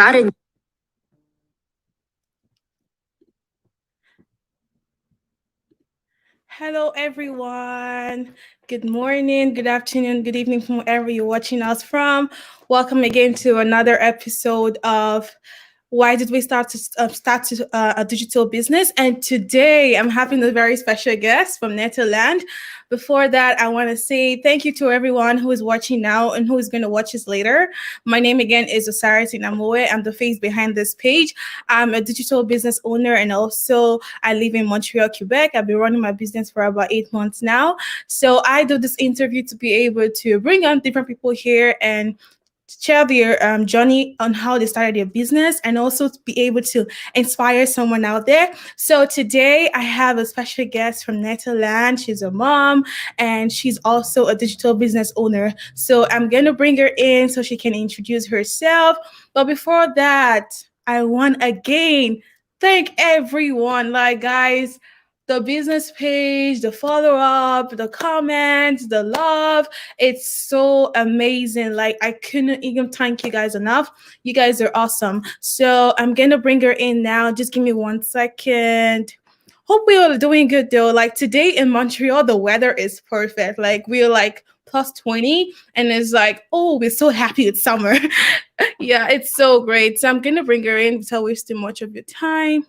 got it. Hello, everyone. Good morning, good afternoon, good evening from wherever you're watching us from. Welcome again to another episode of Why Did We Start a Digital Business? And today I'm having a very special guest from Netherlands. Before that, I want to say thank you to everyone who is watching now and who is going to watch us later. My name again is Osara Tinamoe. I'm the face behind this page. I'm a digital business owner and also I live in Montreal, Quebec. I've been running my business for about 8 months now. So I do this interview to be able to bring on different people here and share their journey on how they started their business and also to be able to inspire someone out there. So today I have a special guest from Netherlands. She's a mom and she's also a digital business owner. So I'm going to bring her in so she can introduce herself. But before that, I want again thank everyone. Like, guys, the business page, the follow up, the comments, the love. It's so amazing. Like, I couldn't even thank you guys enough. You guys are awesome. So I'm gonna bring her in now. Just give me 1 second. Hope we are doing good though. Like today in Montreal, the weather is perfect. Like we're like plus 20 and it's like, oh, we're so happy it's summer. Yeah, it's so great. So I'm gonna bring her in without wasting much of your time.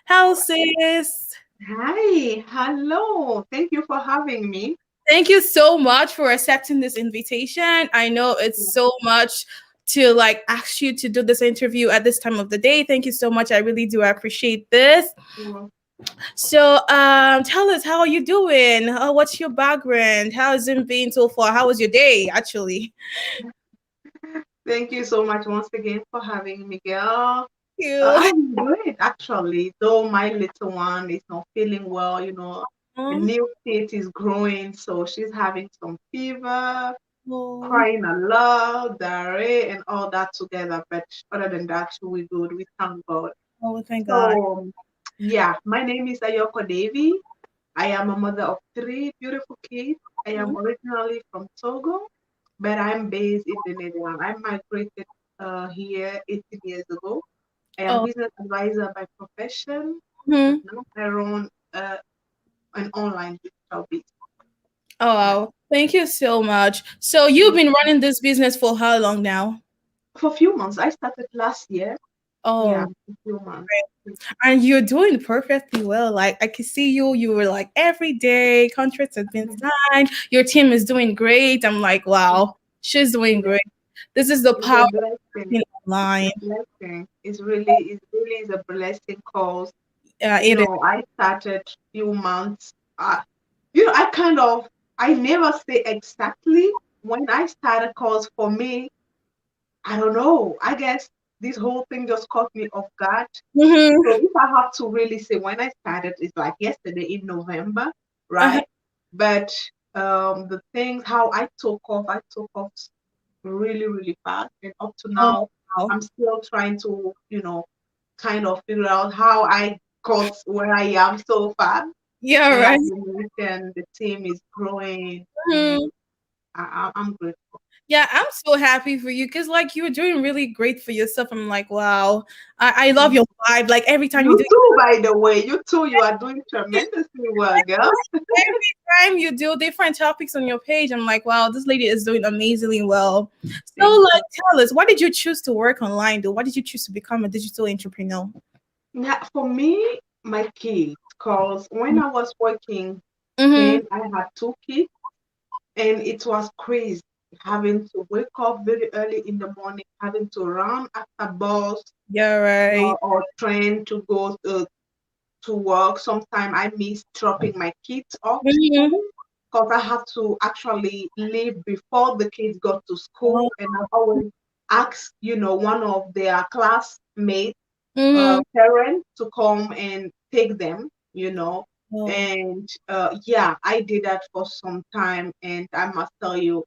How sis? Hi, hello. Thank you for having me. Thank you so much for accepting this invitation. I know it's so much to like ask you to do this interview at this time of the day. Thank you so much. I really do appreciate this. Well, So, tell us how are you doing? What's your background? How has it been so far? How was your day, actually? Thank you so much once again for having me, girl. You. I'm great, actually, though my little one is not feeling well, the Um, new kid is growing, so she's having some fever, oh, crying a lot, diarrhea, and all that together. But other than that, we're good. We thank God. oh, thank God. So, yeah, my name is Ayoko Devi. I am a mother of three beautiful kids. I am originally from Togo, but I'm based in the Netherlands. I migrated here 18 years ago. I am Oh, business advisor by profession, but hmm. now I run an online digital business. Oh, Yeah. wow. Thank you so much. So, you've So been running this business for how long now? for a few months, I started last year. Yeah, Oh, a few months. and you're doing perfectly well. Like I could see you. You were like every day contracts have been signed. Your team is doing great. I'm like, wow, she's doing Yeah, great. This is the it's power a of blessing. being It's online. a blessing. It really is a blessing because It is. I started few months. I kind of I never say exactly when I started because for me, I don't know. I guess this whole thing just caught me off guard. Mm-hmm. So if I have to really say when I started, it's like yesterday in November, Uh-huh. right? But the things how I took off really, really fast, and up to Oh, now, wow. I'm still trying to, kind of figure out how I got where I am so far. Yeah, And like right. you mentioned, the team is growing, and Mhm. I'm grateful. Yeah, I'm so happy for you because like you're doing really great for yourself. I'm like, wow. I love your vibe. Like every time you do You too, by the way. You too. You are doing tremendously well, girl. every time you do different topics on your page, I'm like, wow, this lady is doing amazingly well. So, Thank like, you. tell us, why did you choose to work online, though? Why did you choose to become a digital entrepreneur? Now, for me, my kids, because when I was working, Mm-hmm. then I had two kids, and it was crazy having to wake up very early in the morning, having to run after bus Yeah, right. or train to go to work. Sometimes I miss dropping my kids off Mm-hmm. school because I have to actually leave before the kids go to Oh, school. And I always ask, one of their classmates, mm-hmm. parents to come and take them. Oh, And yeah, I did that for some time. And I must tell you,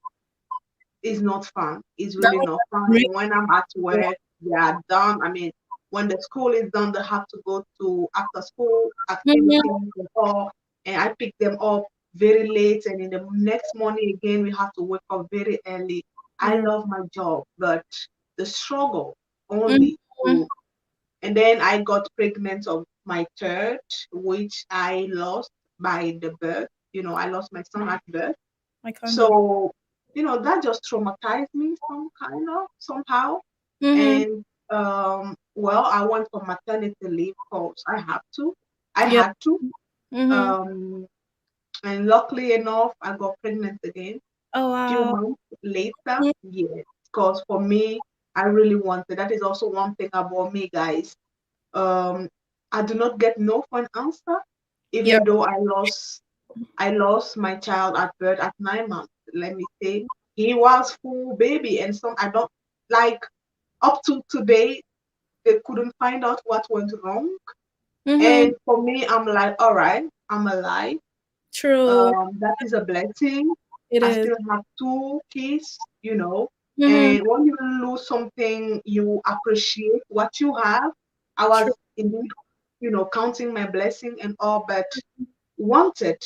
it's not fun. It's that really was not fun. really And when I'm at cool. work, they are done. I mean, when the school is done, they have to go to after school activities Mhm. and all. And I pick them up very late. And in the next morning again, we have to wake up very early. I Yeah. love my job, but the struggle Mhm. only. Mhm. to, and then I got pregnant of my third, which I lost by the birth. I lost my son at birth. My condom. So, that just traumatized me somehow. Mm-hmm. And well, I went for maternity leave because I Yep. had to. Mm-hmm. Um, and luckily enough, I got pregnant again Oh few wow. months later. Yes, because for me, I really wanted. That is also one thing about me, guys. Um, I do not get no for an answer, Yep. even though I lost my child at birth at 9 months. Let me say, he was full baby, and some I don't like up to today they couldn't find out what went wrong. Mm-hmm. And for me, I'm like, all right, I'm alive. True. That is a blessing. It I is. still have two kids. Mm-hmm. And when you lose something, you appreciate what you have. I True. was indeed, counting my blessing and all, but wanted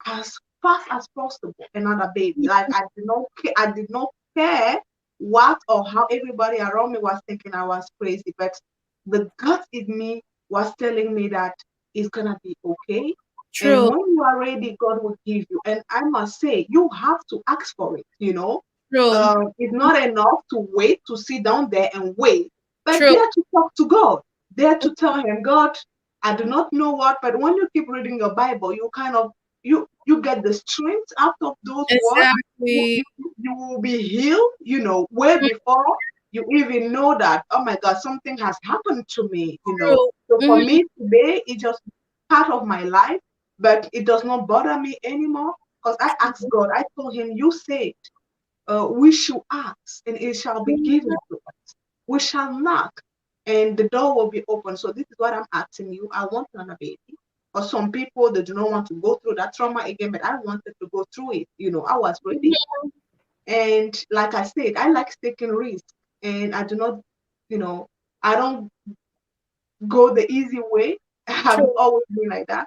as fast as possible another baby. Like I did not care what or how everybody around me was thinking I was crazy, but the gut in me was telling me that it's gonna be okay. And True. when you are ready, God will give you. And I must say, you have to ask for it. True. It's not enough to wait to sit down there and wait, but True. dare to talk to God, dare to tell Him, God, I do not know what, but when you keep reading your Bible, you kind of you get the strength out of those words. You, Exactly. you, you will be healed, way Mm. before you even know that, oh my God, something has happened to me. True. So for Mm-hmm. me today, it's just part of my life, but it does not bother me anymore because I asked God, I told Him, you said, we should ask and it shall be given to us. We shall knock and the door will be open. So this is what I'm asking you. I want another baby. Or some people they do not want to go through that trauma again, but I wanted to go through it. I was ready. And like I said, I like taking risks and I do not, you know, I don't go the easy way. I've True. always been like that.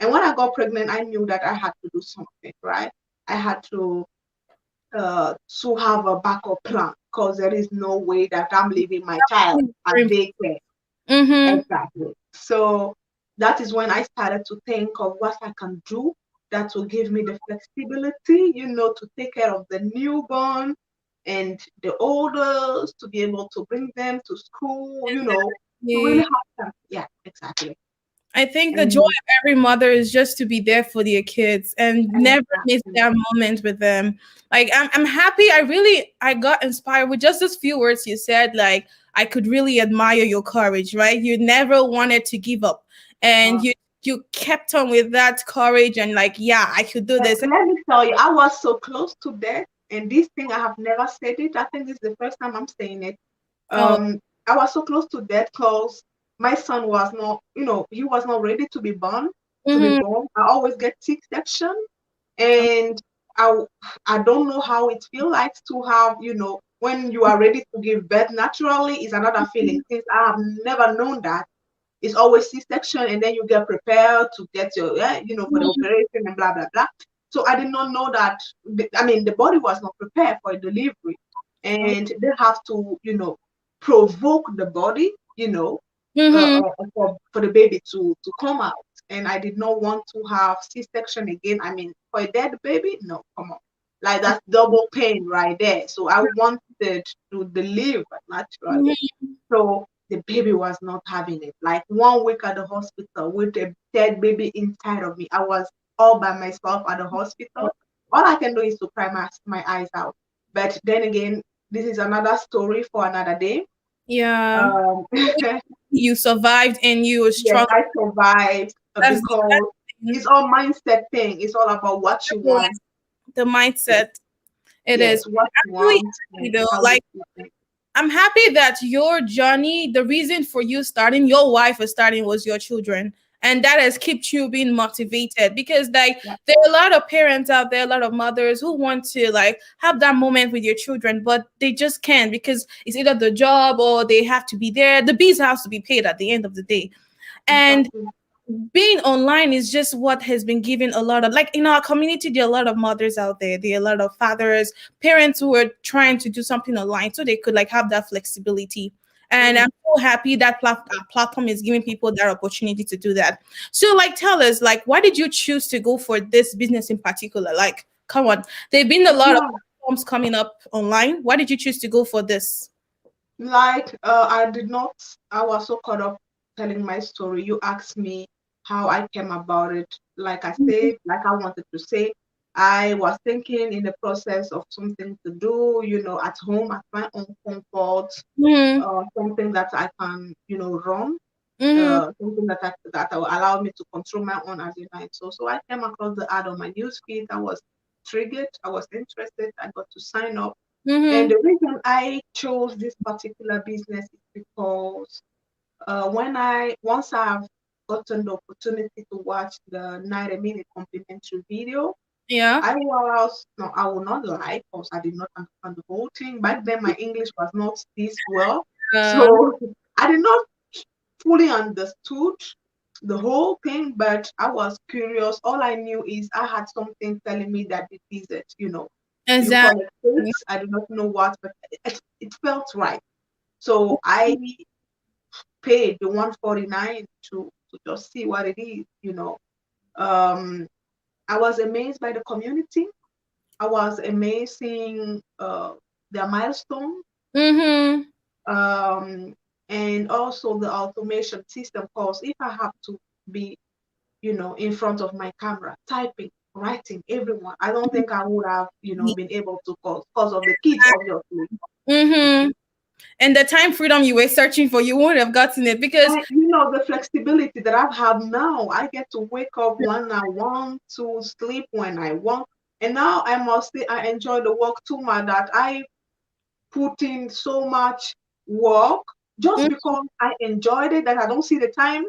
And when I got pregnant, I knew that I had to do something, right? I had to have a backup plan because there is no way that I'm leaving my child at daycare. Mm-hmm. Exactly. So that is when I started to think of what I can do that will give me the flexibility, to take care of the newborn and the olders, to be able to bring them to school, to really Yeah. have them. Yeah, exactly. I think the joy And of every mother is just to be there for their kids and never miss exactly. that moment with them. Like I'm happy. I got inspired with just those few words you said. Like I could really admire your courage. Right, you never wanted to give up, and Wow. you kept on with that courage and like, yeah, I could do But this. let me tell you, I was so close to death, and this thing I have never said it. I think this is the first time I'm saying it. Oh, I was so close to death because my son was not, he was not ready to be born. To be mm-hmm, born, I always get C-section, and I I don't know how it feels like to have, when you are ready to give birth naturally is another feeling. Since I have never known that, it's always C-section, and then you get prepared to get your, for the operation and blah blah blah. So I did not know that. I mean, the body was not prepared for a delivery, and they have to, provoke the body, mm-hmm, for the baby to come out. And I did not want to have C-section again. I mean, for a dead baby, no, come on, like that's double pain right there. So I wanted to deliver naturally. So the baby was not having it. Like 1 week at the hospital with a dead baby inside of me. I was all by myself at the hospital. All I can do is to cry my eyes out. But then again, this is another story for another day. yeah. Um, You survived and you were yes, strong. I survived That's because it's all mindset thing. It's all about what you want. the Yes, mindset. It is. yes, what I'm you really want happy and though. how you Like see things. I'm happy that your journey, the reason for you starting, your wife was starting was your children. And that has kept you being motivated because like Yeah, there are a lot of parents out there, a lot of mothers who want to like have that moment with your children, but they just can't because it's either the job or they have to be there. The bills has to be paid at the end of the day. And exactly. being online is just what has been given a lot of like in our community there are a lot of mothers out there, there are a lot of fathers, parents who are trying to do something online so they could like have that flexibility. And I'm Mm. so happy that platform is giving people that opportunity to do that. So, like, tell us, like, why did you choose to go for this business in particular? Like, come on, there've been a lot of Yeah, platforms coming up online. Why did you choose to go for this? like I did not. I was so caught up telling my story. You asked me how I came about it. Like I said, like I wanted to say, I was thinking in the process of something to do, at home at my own comfort, Mm-hmm. something that I can, run, Mm-hmm. something that will allow me to control my own agenda. And so I came across the ad on my newsfeed. I was triggered. I was interested. I got to sign up. And Mm-hmm. the reason I chose this particular business is because once I've gotten the opportunity to watch the 90-minute complimentary video, Yeah. no, I will not lie, because I did not understand the whole thing. Back then, my English was not this well. Uh, So I did not fully understood the whole thing, but I was curious. All I knew is I had something telling me that it is it, you call exactly. it fate. I do not know what, but it felt right. So I paid the 149 to just see what it is. Um, I was amazed by the community. I was amazing their milestone, Mm-hmm. um, and also the automation system. Cause if I have to be, in front of my camera, typing, writing, everyone, I don't think I would have, been able to cause of the kids, obviously. Mm-hmm. And the time freedom you were searching for, you wouldn't have gotten it because And the flexibility that I've had now, I get to wake up when I want, to sleep when I want. And now I must say I enjoy the work too much that I put in so much work just mm, because I enjoyed it, that I don't see the time,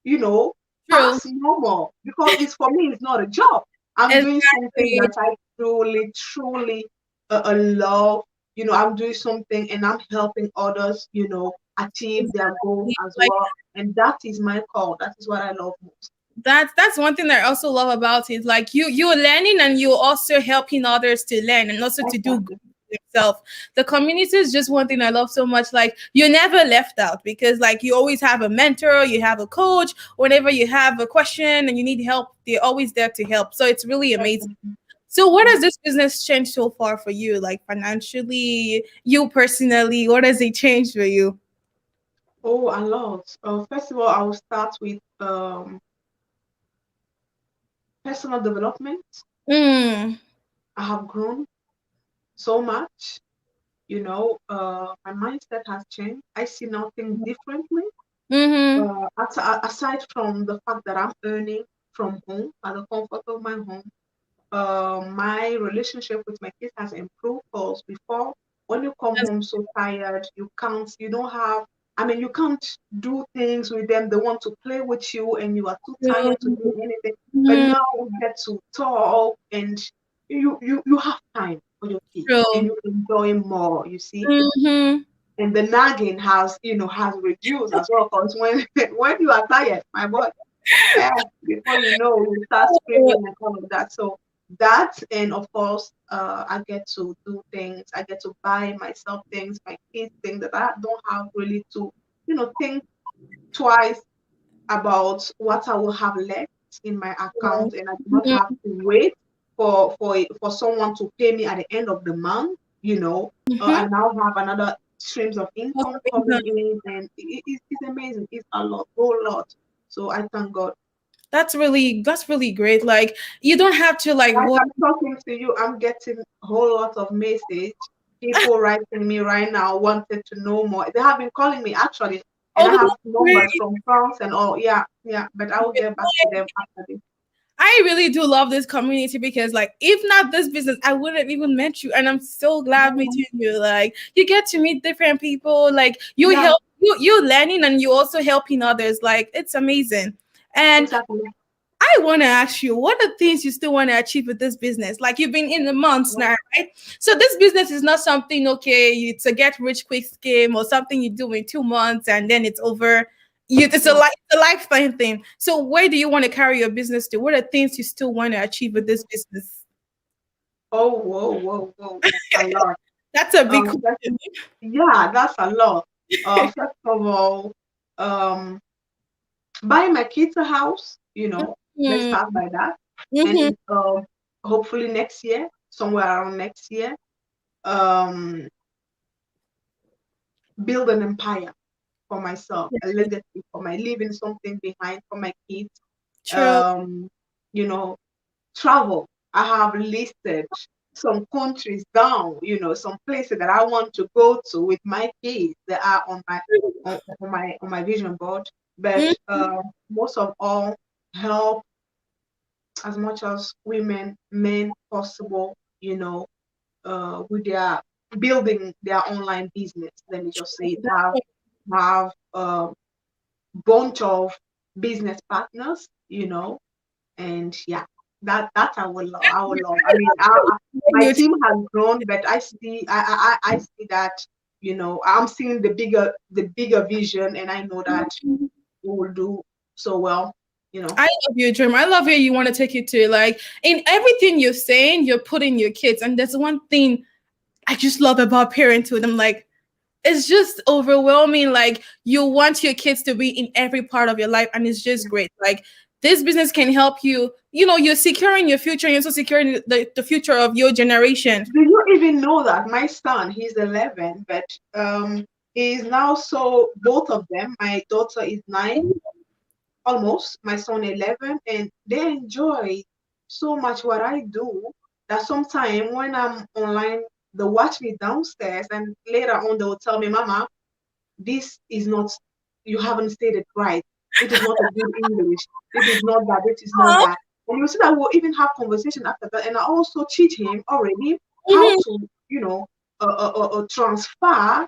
you know, true. pass no more, because it's, for me, it's not a job. I'm doing something Exactly. that I truly, truly love. I'm doing something and I'm helping others, achieve their goals Exactly. as Like well. And that is my call. That is what I love most. that's one thing that I also love about it. Like you're learning and you're also helping others to learn and also to do good Exactly. for themselves. The community is just one thing I love so much. Like you're never left out because like you always have a mentor, you have a coach. Whenever you have a question and you need help, they're always there to help. So it's really amazing. Exactly. So what Yeah. has this business changed so far for you? Like financially, you personally, what has it changed for you? Oh, a lot. First of all, I will start with personal development. Mm, I have grown so much. My mindset has changed. I see now things differently. mm-hmm. Aside from the fact that I'm earning from home, at the comfort of my home, my relationship with my kids has improved. Because before, when you come That's home so tired, you don't have, I mean, you can't do things with them. They want to play with you, and you are too true. tired to do anything. But Mhm, now we get to talk, and you have time for your kids, and true. you enjoy more. You see, Mhm. and the nagging has reduced as well. Because when when you are tired, my boy, before you know, you start screaming and all of that. So that, and of course, I get to do things. I get to buy myself things, my kids things that I don't have really to, think twice about what I will have left in my account, and I do not have Mhm, to wait for someone to pay me at the end of the month. I mhm. now have another streams of Most income of it, coming in, and it's amazing. It's a lot, whole lot. So I thank God. that's really great. Like you don't have to like Like work I'm talking to you, I'm getting a whole lot of message. People writing me right now wanted to know more. They have been calling me actually, and oh, I but have that's numbers great. from France and all. Yeah, yeah. But I will get back to them after this. I really do love this community because, like, if not this business, I wouldn't have even met you. And I'm so glad Mhm. meeting you. Like, you get to meet different people. Like, you Yeah, help you learning and you also helping others. Like, it's amazing. And exactly. I want to ask you, what are things you still want to achieve with this business? Like you've been in the months now, right? So this business is not something it's a get rich quick scheme or something you do in 2 months and then it's over. Yeah. It's a lifetime thing. So where do you want to carry your business to? What are things you still want to achieve with this business? Oh, whoa, whoa, whoa. A lot. That's a big That's, question. yeah, that's a lot. First of all, um, buy my kids a house. Let's Mm, start by that. mhm. And hopefully next year, somewhere around next year, um, build an empire for myself, a Yeah, legacy for my leaving something behind for my kids. true. Um, you know, travel. I have listed some countries down, some places that I want to go to with my kids that are on my vision board. But Mm, most of all, help as much as women, men possible, with their building their online business. Let me just say it. Have a bunch of business partners, and yeah, that I will love. I will love. I mean, my you team has grown, but I see that I'm seeing the bigger vision, and I know that we will do so well. You know, I love your dream. I love where you want to take it to. Like in everything you're saying, you're putting your kids. And there's one thing I just love about parenthood. I'm like, it's just overwhelming. Like you want your kids to be in every part of your life, and it's just great. Like this business can help you. You're securing your future, and you're also securing the future of your generation. do you even know that my son, he's 11, but he's now so both of them. My daughter is 9, almost my son 11, and they enjoy so much what I do that sometimes when I'm online they watch me downstairs, and later on they will tell me, Mama, this is not, you haven't said it right. It is not a good English. It is not that. It is not Aw. that. And you see that we'll even have conversation after that. And I also teach him already how Mhm. to, transfer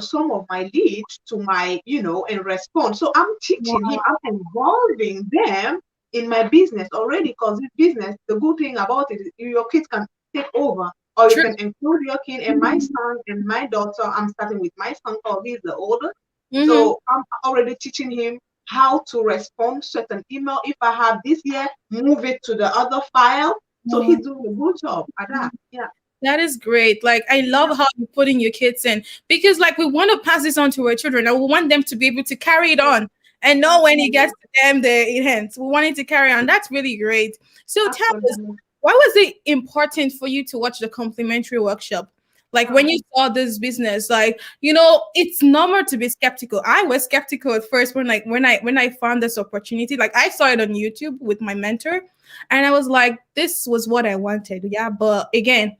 some of my leads to my, and respond. So I'm teaching him. I'm involving them in my business already, because this business, the good thing about it is your kids can take over, or you True. can include your kid. And my son and my daughter, I'm starting with my son because he's the older. Hmm. So I'm already teaching him how to respond certain email. If I have this here, move it to the other file. So he's doing a good job at that. Yeah, That is great. Like I yeah, love how you're putting your kids in because like we want to pass this on to our children and we want them to be able to carry it yeah, on and know when it gets absolutely, to them the it ends. We want it to carry on. That's really great. So tell us, absolutely. why was it important for you to watch the complimentary workshop? Like when Wow. you saw this business, like it's normal to be skeptical. I was skeptical at first when I found this opportunity. Like I saw it on YouTube with my mentor, and I was like, this was what I wanted. Yeah, but again,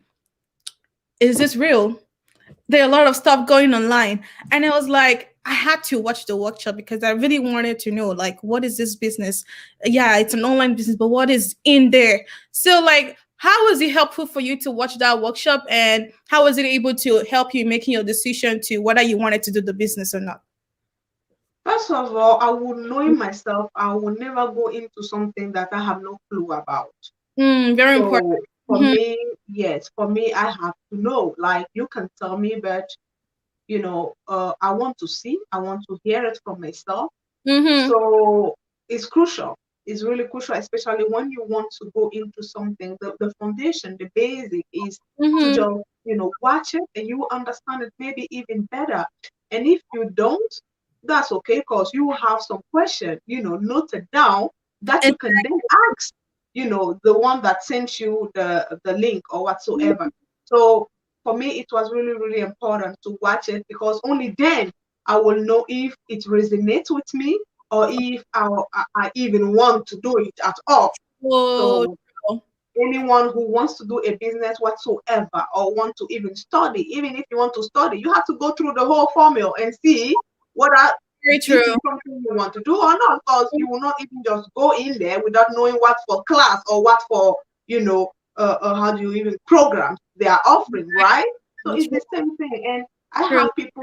is this real? There are a lot of stuff going online. And I was like, I had to watch the workshop because I really wanted to know, like, what is this business? Yeah, it's an online business, but what is in there? So, like, how was it helpful for you to watch that workshop? And how was it able to help you making your decision to whether you wanted to do the business or not? First of all, I would knowing myself, I will never go into something that I have no clue about. Very important. So for Hmm. me, yes, for me, I have to know. Like you can tell me, but I want to see, I want to hear it from myself. Hmm. So it's crucial. It's really crucial, especially when you want to go into something. The foundation, the basic is to Hmm. just, watch it and you will understand it maybe even better. And if you don't, that's okay, because you will have some question, noted down that And you can then ask, the one that sent you the link or whatsoever. So for me, it was really, really important to watch it, because only then I will know if it resonates with me, or if I even want to do it at all. oh, So anyone who wants to do a business whatsoever, or want to even study, even if you want to study, you have to go through the whole formula and see whether very this true. is something you want to do or not, because you will not even just go in there without knowing what for class, or what for, how do you even program they are offering, right? So it's True. the same thing. And I True. have people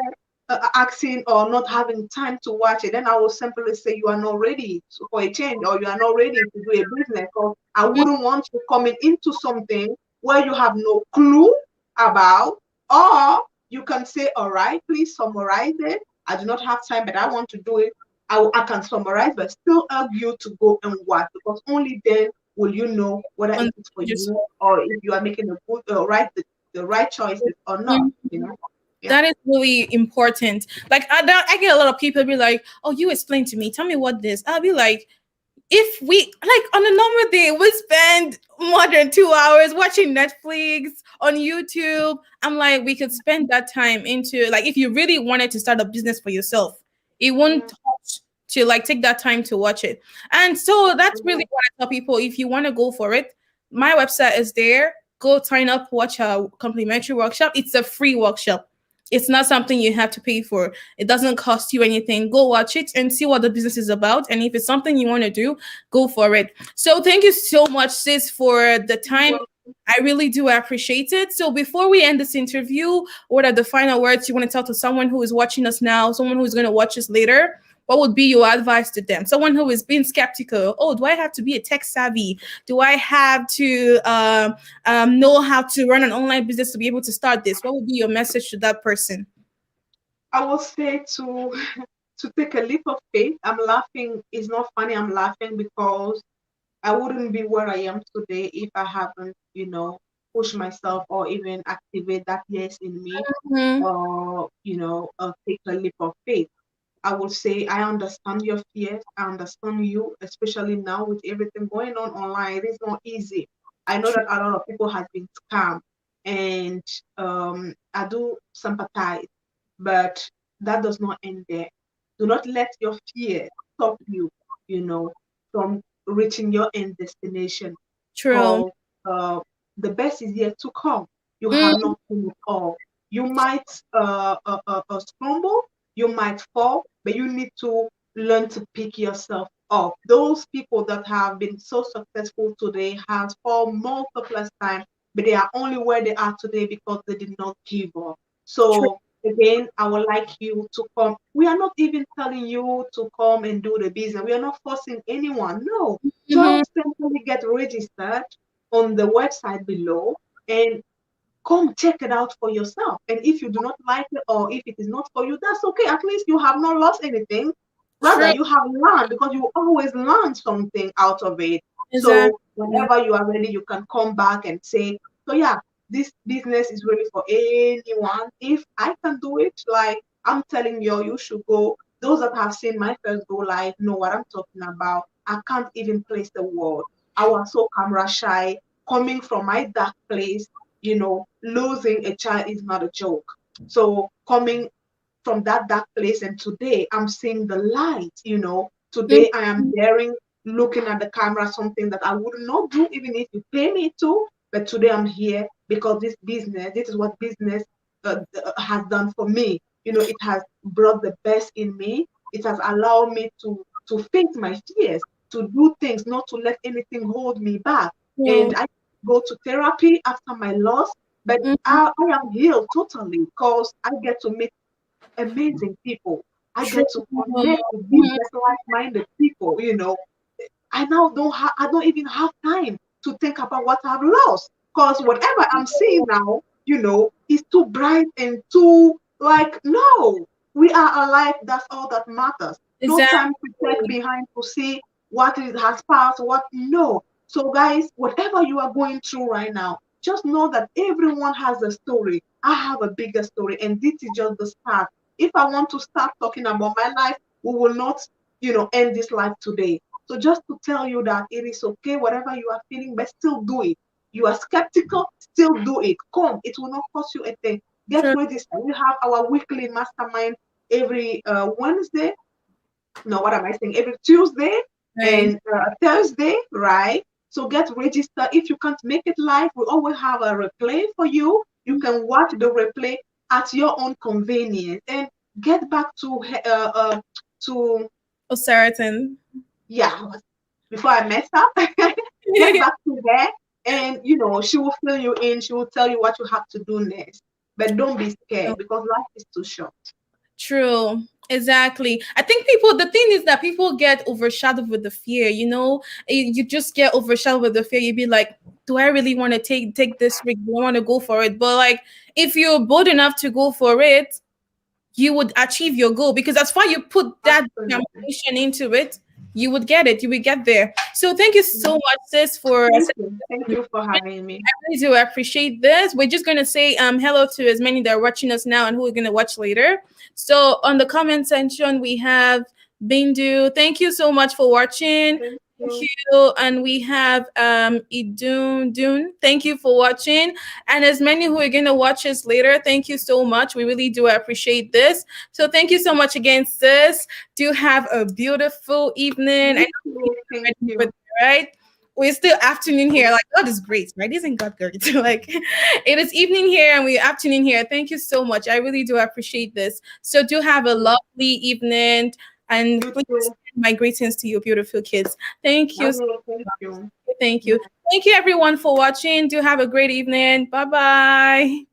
asking or not having time to watch it, then I will simply say you are not ready for a change, or you are not ready to do a business. Or I wouldn't want you coming into something where you have no clue about, or you can say, all right, please summarize it. I do not have time, but I want to do it. I can summarize, but still urge you to go and watch, because only then will you know whether On it is for just you, or if you are making the right choices or not. Yeah. That is really important. Like I get a lot of people be like, "Oh, you explain to me. Tell me what this." I'll be like, if we like on a normal day we spend more than 2 hours watching Netflix on YouTube, I'm like we could spend that time into like if you really wanted to start a business for yourself, it won't Yeah. touch to like take that time to watch it. And so that's Yeah. really what I tell people. If you want to go for it, my website is there. Go sign up, watch a complimentary workshop. It's a free workshop. It's not something you have to pay for. It doesn't cost you anything. Go watch it and see what the business is about. And if it's something you want to do, go for it. So thank you so much, sis, for the time. Well, I really do appreciate it. So before we end this interview, what are the final words you want to tell to someone who is watching us now, someone who is going to watch us later? What would be your advice to them? Someone who is being skeptical. Oh, do I have to be a tech savvy? Do I have to know how to run an online business to be able to start this? What would be your message to that person? I will say to to take a leap of faith. I'm laughing. It's not funny. I'm laughing because I wouldn't be where I am today if I haven't, push myself or even activate that yes in me, Mhm. or take a leap of faith. I would say I understand your fears. I understand you, especially now with everything going on online. It is not easy. I know True. that a lot of people have been scammed, and I do sympathize, but that does not end there. Do not let your fear stop you, you know, from reaching your end destination. True. Called uh, the best is yet to come. You have Mm, not seen it all. You might stumble, you might fall, but you need to learn to pick yourself up. Those people that have been so successful today has fallen multiple times, but they are only where they are today because they did not give up. true. So again, I would like you to come. We are not even telling you to come and do the business. We are not forcing anyone. No, Mhm. just simply get registered on the website below and come check it out for yourself. And if you do not like it or if it is not for you, that's okay. At least you have not lost anything. Rather, True. you have learned because you always learn something out of it. So Exactly. whenever you are ready, you can come back and say, so yeah, this business is really for anyone. If I can do it, like I'm telling you, you should go. Those that have seen my first go live know what I'm talking about. I can't even place the word. I was so camera shy, coming from my dark place. Losing a child is not a joke. So coming from that dark place, and today I'm seeing the light. Today I am Mhm. daring, looking at the camera, something that I would not do even if you pay me to. But today I'm here because this is what business has done for me. It has brought the best in me. It has allowed me to face my fears, to do things, not to let anything hold me back. And True. I go to therapy after my loss, but Mhm. I am healed totally because I get to meet amazing people. I True. get to connect with Mhm. business like-minded people. I now I don't even have time to think about what I've lost. Because whatever I'm seeing now, is too bright and too like no. We are alive, that's all that matters. No time to check Exactly. behind to see what it has passed, what no. So guys, whatever you are going through right now, just know that everyone has a story. I have a bigger story, and this is just the start. If I want to start talking about my life, we will not, end this life today. So just to tell you that it is okay, whatever you are feeling, but still do it. You are skeptical, still do it. Come, it will not cost you a thing. Get True. registered. We have our weekly mastermind every Wednesday. No, what am I saying? Every Tuesday Right. and Thursday, right? So get registered. If you can't make it live, we always have a replay for you. You can watch the replay at your own convenience and get back to Oh, certain. yeah, before I mess up, get back to her, and she will fill you in. She will tell you what you have to do next. But don't be scared because life is too short. True. Exactly. I think people, the thing is that people get overshadowed with the fear, you know? You just get overshadowed with the fear. You'd be like, do I really want to take this risk? Do I want to go for it? But like, if you're bold enough to go for it, you would achieve your goal because that's why you put that Absolutely. determination into it. you would get it. You would get there. So thank you so Mm. much, sis, for Thank you. Thank you for having me. I really do appreciate this. We're just gonna say hello to as many that are watching us now and who are gonna watch later. So on the comment section we have Bindu. Thank you so much for watching. Thank Thank you. you. And we have Idun Dun. Thank you for watching. And as many who are gonna watch us later, thank you so much. We really do appreciate this. So thank you so much again, sis. Do have a beautiful evening. I You know too. you're Thank ready for you. that, right? We're still afternoon here. Like God is great, right? Isn't God great? Like it is evening here and we're afternoon here. Thank you so much. I really do appreciate this. So do have a lovely evening and You please too. send my greetings to you, beautiful kids. Thank I you. will. Thank you. Thank you. Thank you everyone for watching. Do have a great evening. Bye bye.